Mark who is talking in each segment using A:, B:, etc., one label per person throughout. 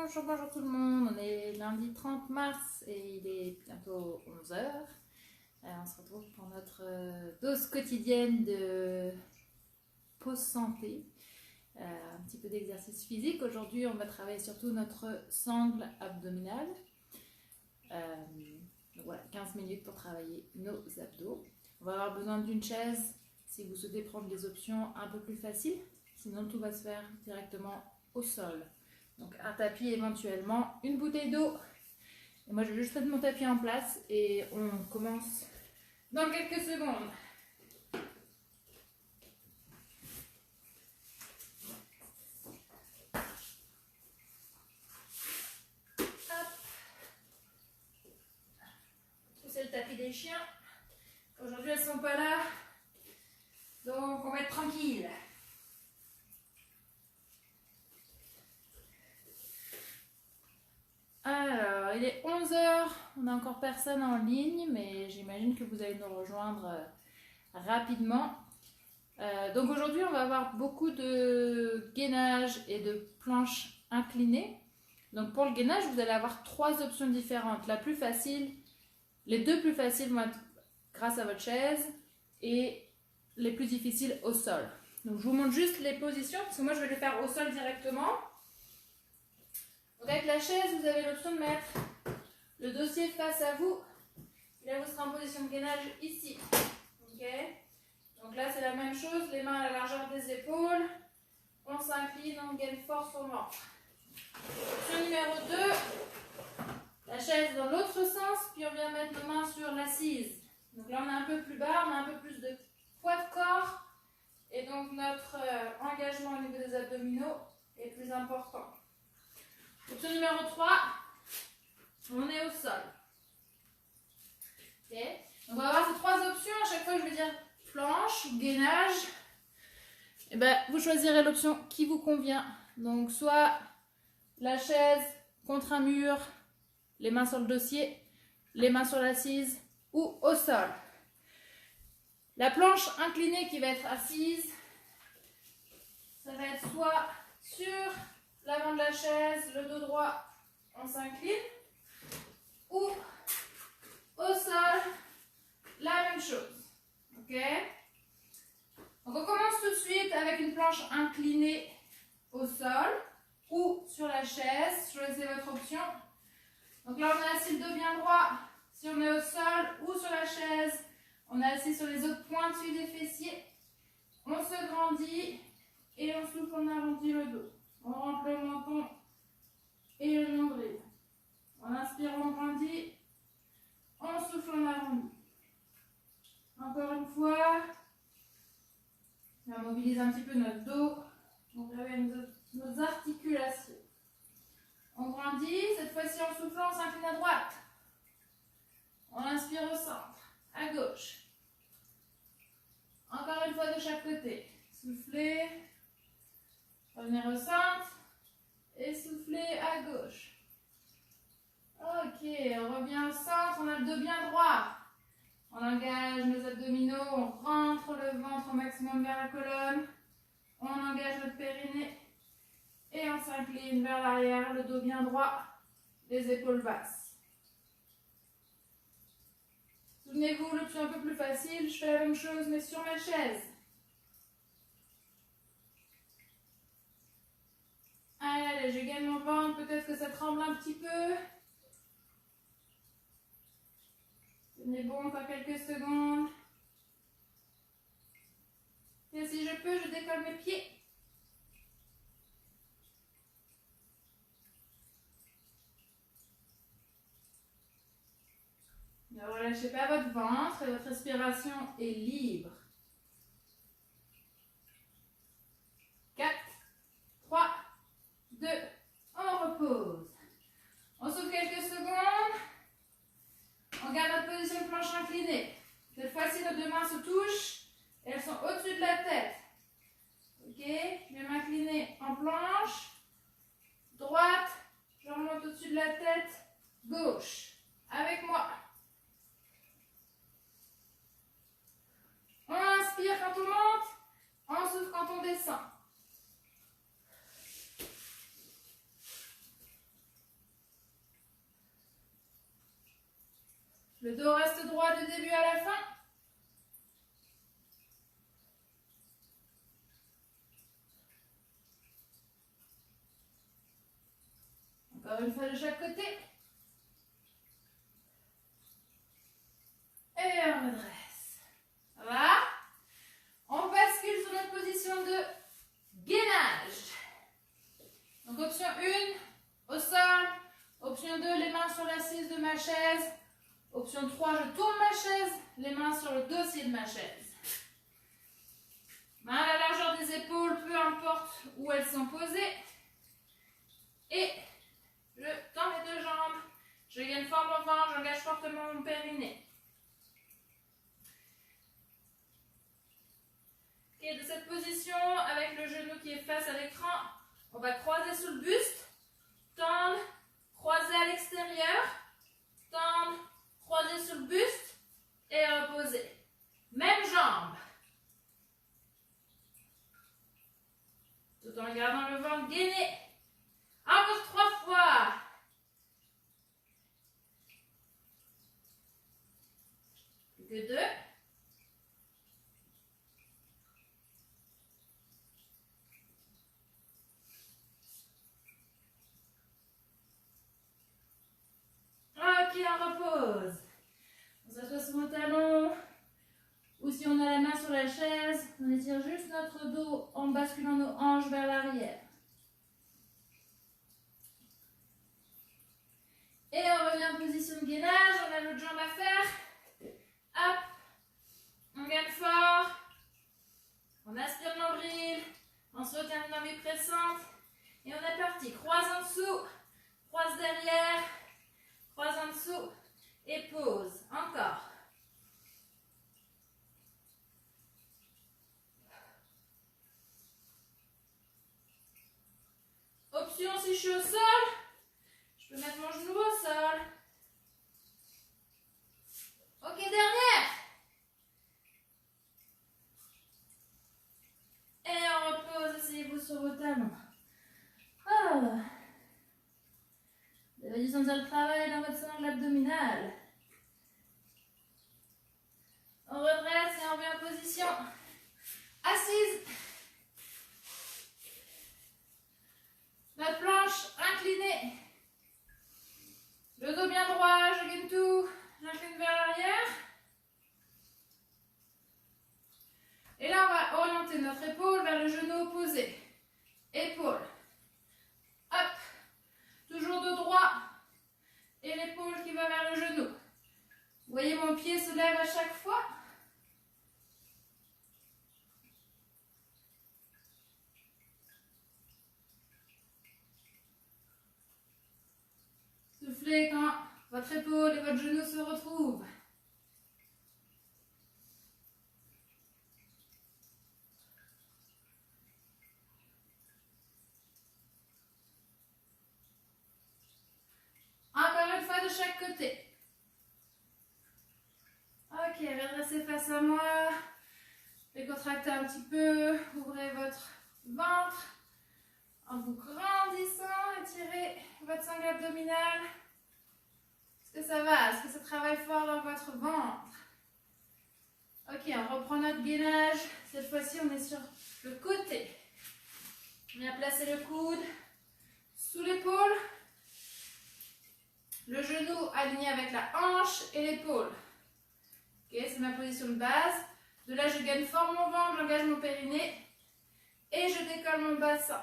A: Bonjour tout le monde, on est lundi 30 mars et il est bientôt 11 heures. On se retrouve pour notre dose quotidienne de pause santé, un petit peu d'exercice physique. Aujourd'hui on va travailler surtout notre sangle abdominale. Donc voilà, 15 minutes pour travailler nos abdos. On va avoir besoin d'une chaise si vous souhaitez prendre des options un peu plus faciles, sinon tout va se faire directement au sol. Donc un tapis éventuellement, une bouteille d'eau. Et moi je vais juste mettre mon tapis en place et on commence dans quelques secondes. Hop. C'est le tapis des chiens. Aujourd'hui elles sont pas là, donc on va être tranquille. Alors, il est 11 h, on n'a encore personne en ligne, mais j'imagine que vous allez nous rejoindre rapidement. Donc aujourd'hui, on va avoir beaucoup de gainage et de planches inclinées. Donc pour le gainage, vous allez avoir 3 options différentes. La plus facile, les 2 plus faciles vont être grâce à votre chaise et les plus difficiles au sol. Donc je vous montre juste les positions, parce que moi je vais les faire au sol directement. Donc avec la chaise, vous avez l'option de mettre le dossier face à vous. Et là, vous serez en position de gainage ici. Okay. Donc là, c'est la même chose. Les mains à la largeur des épaules. On s'incline, on gagne force au ventre. Option numéro 2. La chaise dans l'autre sens. Puis on vient mettre nos mains sur l'assise. Donc là, on est un peu plus bas. On a un peu plus de poids de corps. Et donc, notre engagement au niveau des abdominaux est plus important. Option numéro 3, on est au sol. Okay. Donc on va avoir ces 3 options. À chaque fois, je vais dire planche ou gainage. Et ben, vous choisirez l'option qui vous convient. Donc, soit la chaise contre un mur, les mains sur le dossier, les mains sur l'assise ou au sol. La planche inclinée qui va être assise, ça va être soit sur l'avant de la chaise, le dos droit, on s'incline, ou au sol, la même chose. Ok? Donc on commence tout de suite avec une planche inclinée au sol ou sur la chaise. Choisissez votre option. Donc là, on est assis le dos bien droit. Si on est au sol ou sur la chaise, on est assis sur les os pointus des fessiers. On se grandit et on souffle, on arrondit le dos. On rentre le menton et le nombril. On inspire, on grandit. On souffle, on arrondit. Encore une fois. On mobilise un petit peu notre dos. On réveille nos articulations. On grandit. Cette fois-ci, en soufflant, on s'incline à droite. On inspire au centre, à gauche. Encore une fois de chaque côté. Soufflez. Revenir au centre. Et souffler à gauche. Ok, on revient au centre, on a le dos bien droit. On engage nos abdominaux, on rentre le ventre au maximum vers la colonne. On engage notre périnée. Et on s'incline vers l'arrière, le dos bien droit, les épaules basses. Souvenez-vous, l'option un peu plus facile, je fais la même chose mais sur ma chaise. Allez, je gagne mon ventre, peut-être que ça tremble un petit peu. Tenez bon encore quelques secondes. Et si je peux, je décolle mes pieds. Ne relâchez pas votre ventre et votre respiration est libre. 4, 3, 2, on repose. On souffle quelques secondes. On garde notre position de planche inclinée. Cette fois-ci, nos 2 mains se touchent et elles sont au-dessus de la tête. Ok, je vais m'incliner en planche. Droite, je remonte au-dessus de la tête. Gauche, avec moi. On inspire quand on monte, on souffle quand on descend. Encore une fois de chaque côté. Et on redresse. Ça va? On bascule sur notre position de gainage. Donc option 1, au sol. Option 2, les mains sur l'assise de ma chaise. Option 3, je tourne ma chaise, les mains sur le dossier de ma chaise. Main à la largeur des épaules, peu importe où elles sont posées. Et je tends mes deux jambes. Je gagne fort mon ventre, j'engage fortement mon périnée. Et de cette position, avec le genou qui est face à l'écran, on va croiser sous le buste, tendre, croiser à l'extérieur, tendre, croiser sur le buste et reposer. Même jambe. Tout en gardant le ventre gainé. Encore 3 fois. Plus que 2. Ok, on repose. On s'assoit sur nos talons. Ou si on a la main sur la chaise, on étire juste notre dos en basculant nos hanches vers l'arrière. Et on revient en position de gainage. On a l'autre jambe à faire. Hop. On gagne fort. On aspire le nombril. On se retient une envie pressante. Et on est parti. Croise en dessous. Croise derrière. Croise en dessous. Et pause. Encore. Option, si je suis au sol, je peux mettre mon genou au sol. Ok, dernière. Et on repose, asseyez-vous sur vos talons. Voilà. Vous avez dû sentir le travail dans votre sangle abdominale. On redresse et on revient en position assise. Notre planche inclinée. Le dos bien droit, je gagne tout. J'incline vers l'arrière. Et là, on va orienter notre épaule vers le genou opposé. Épaule. Hop. Toujours dos droit. Et l'épaule qui va vers le genou. Vous voyez, mon pied se lève à chaque fois. Soufflez quand votre épaule et votre genou se retrouvent. Encore une fois de chaque côté. Ok, redressez face à moi. Décontractez un petit peu. Ouvrez votre ventre. En vous grandissant, étirez votre sangle abdominale. Est-ce que ça va? Est-ce que ça travaille fort dans votre ventre? Ok, on reprend notre gainage. Cette fois-ci, on est sur le côté. On vient placer le coude sous l'épaule. Le genou aligné avec la hanche et l'épaule. Ok, c'est ma position de base. De là, je gagne fort mon ventre, j'engage mon périnée. Et je décolle mon bassin.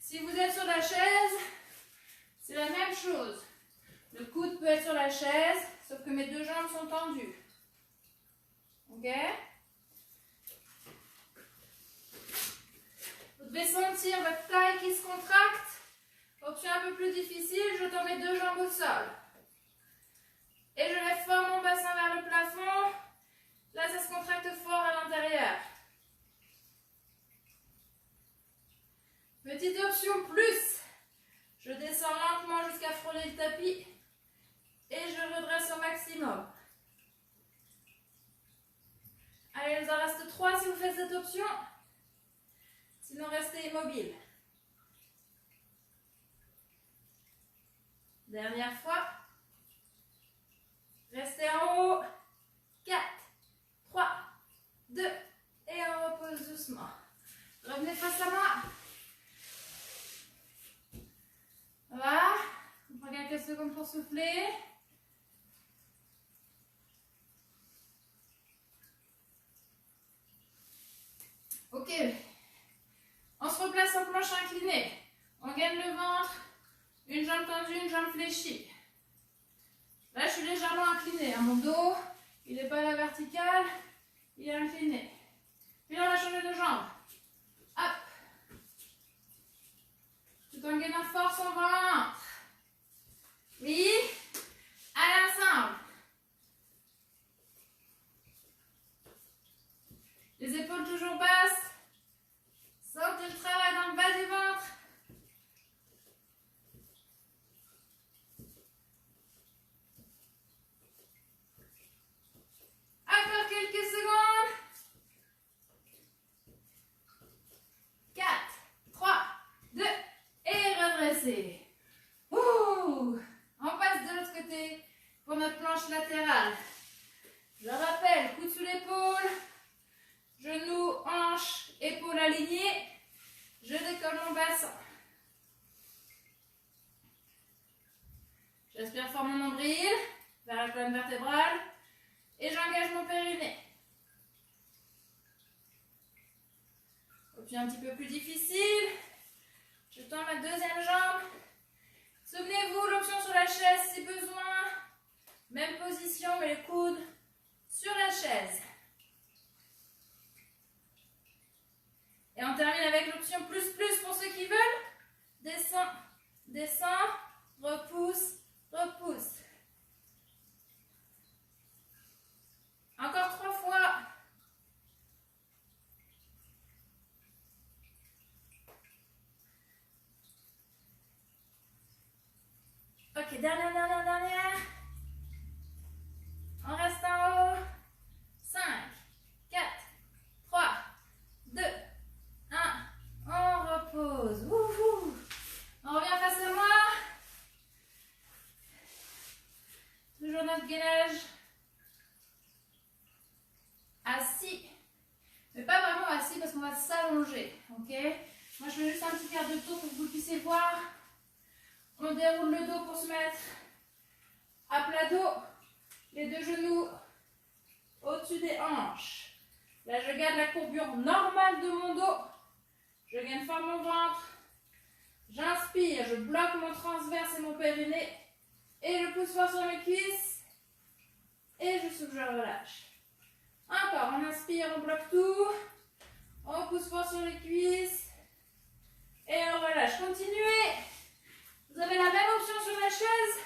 A: Si vous êtes sur la chaise, c'est la même chose. Le coude peut être sur la chaise, sauf que mes deux jambes sont tendues. Ok? Vous devez sentir votre taille qui se contracte. Option un peu plus difficile, je tends mes deux jambes au sol. Et je lève fort mon bassin vers le plafond. Là, ça se contracte fort à l'intérieur. Petite option plus. Je descends lentement jusqu'à frôler le tapis. Et je redresse au maximum. Allez, il en reste 3 si vous faites cette option. Sinon, restez immobile. Dernière fois. Restez en haut. 4, 3, 2. Et on repose doucement. Revenez face à moi. Voilà. souffler. Ok. On se replace en planche inclinée. On gagne le ventre. Une jambe tendue, une jambe fléchie. Là, je suis légèrement inclinée. Mon dos, il n'est pas à la verticale. Il est incliné. Puis là, on va changer de jambe. Hop. Tout en gagnant force au ventre. Oui. Allez, ensemble. Les épaules toujours basses. Sentez le travail dans le bas du ventre. Encore quelques secondes. 4, 3, 2 et redressez. Ouh. On passe de l'autre côté pour notre planche latérale. Je rappelle, coude sous l'épaule, genoux, hanches, épaules alignées. Je décolle mon bassin. J'aspire fort mon nombril vers la colonne vertébrale et j'engage mon périnée. Option un petit peu plus difficile. Je tends ma deuxième jambe. Souvenez-vous, l'option sur la chaise si besoin. Même position, mais les coudes sur la chaise. Et on termine avec l'option plus plus pour ceux qui veulent. Descends, descends, repousse, repousse. Encore 3 fois. Ok, dernière. On reste en haut. 5, 4, 3, 2, 1. On repose. Wouhou. On revient face à moi. Toujours notre gainage. Assis. Mais pas vraiment assis parce qu'on va s'allonger. Ok. Moi, je fais juste un petit quart de tour pour que vous puissiez voir. On déroule le dos pour se mettre à plat dos. Les deux genoux au-dessus des hanches. Là, je garde la courbure normale de mon dos. Je gagne fort mon ventre. J'inspire, je bloque mon transverse et mon périnée. Et je pousse fort sur mes cuisses. Et je souffle, je relâche. Encore, on inspire, on bloque tout. On pousse fort sur les cuisses. Et on relâche. Continuez. Vous avez la même option sur la chaise.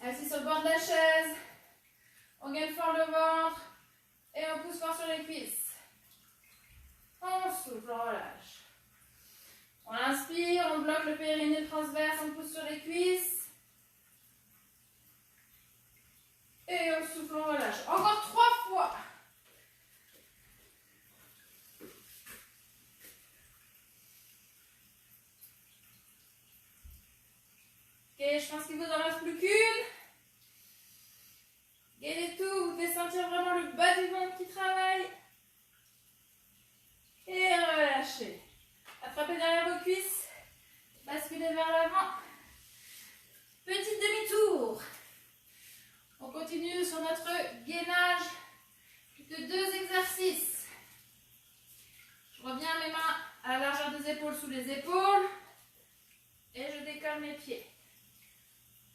A: Assis sur le bord de la chaise. On gagne fort le ventre. Et on pousse fort sur les cuisses. On souffle, on relâche. On inspire, on bloque le périnée transverse, on pousse sur les cuisses. Et on souffle, on relâche. Encore 3 fois. Ok, je pense qu'il vous en reste plus qu'une. Gainez tout, vous pouvez sentir vraiment le bas du ventre qui travaille. Et relâchez. Attrapez derrière vos cuisses. Basculez vers l'avant. Petit demi-tour. On continue sur notre gainage. Plus que 2 exercices. Je reviens mes mains à la largeur des épaules sous les épaules. Et je décolle mes pieds.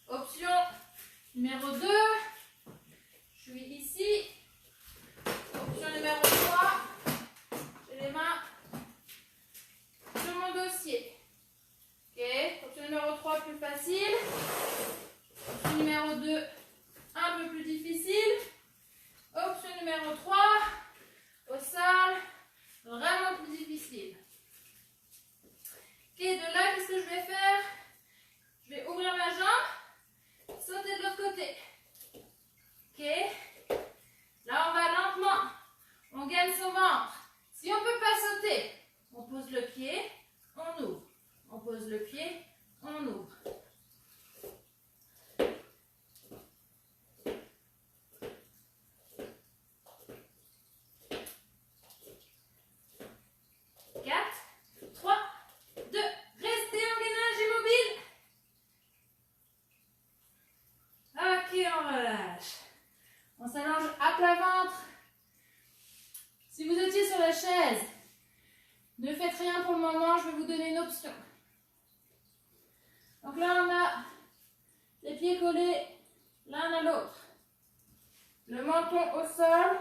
A: Option numéro 2. Je suis ici. Option numéro 3. J'ai les mains sur mon dossier. Ok. Option numéro 3, plus facile. Option numéro 2, un peu plus difficile. Option numéro 3, au sol, vraiment plus difficile. Ok, de là, qu'est-ce que je vais faire? Je vais ouvrir ma jambe, sauter de l'autre côté. Ok. à plat ventre. Si vous étiez sur la chaise, ne faites rien pour le moment, je vais vous donner une option. Donc là, on a les pieds collés l'un à l'autre. Le menton au sol,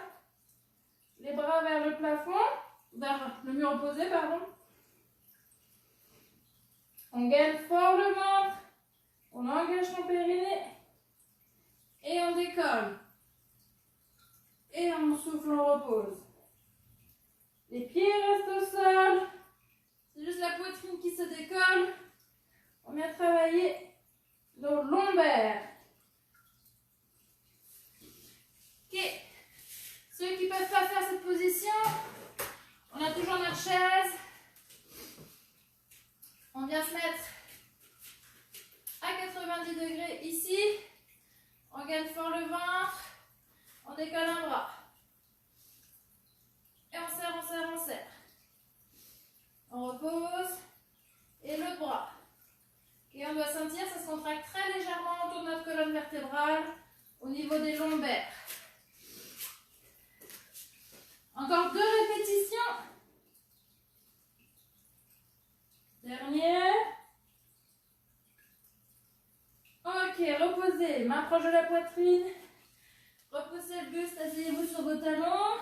A: les bras vers le plafond, vers le mur opposé, pardon. On gaine fort le ventre, on engage son périnée et on décolle. Et on souffle, on repose. Les pieds restent au sol, c'est juste la poitrine qui se décolle. On vient travailler nos lombaires. Ok. Ceux qui ne peuvent pas faire cette position, on a toujours notre chaise. On vient se mettre à 90 degrés ici. On gaine fort le ventre. On décolle un bras. Et on serre, on serre, on serre. On repose. Et l'autre bras. Et on doit sentir, ça se contracte très légèrement autour de notre colonne vertébrale au niveau des lombaires. Encore 2 répétitions. Dernière. Ok, reposez. Main proche de la poitrine. Repoussez le buste, asseyez-vous sur vos talons.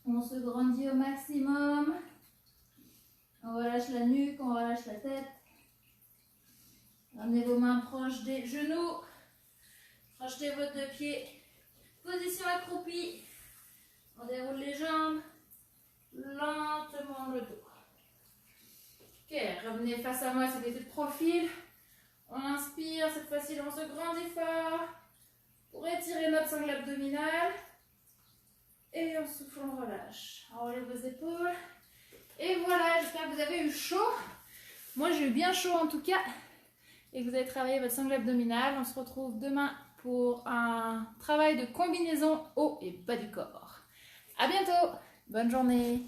A: On se grandit au maximum. On relâche la nuque, on relâche la tête. Ramenez vos mains proches des genoux. Projetez vos 2 pieds. Position accroupie. On déroule les jambes. Lentement le dos. Ok, revenez face à moi, c'était de profil. On inspire, cette fois-ci on se grandit fort pour étirer notre sangle abdominale. Et on souffle, on relâche. On relève vos épaules. Et voilà, j'espère que vous avez eu chaud. Moi j'ai eu bien chaud en tout cas. Et que vous avez travaillé votre sangle abdominale. On se retrouve demain pour un travail de combinaison haut et bas du corps. À bientôt, bonne journée.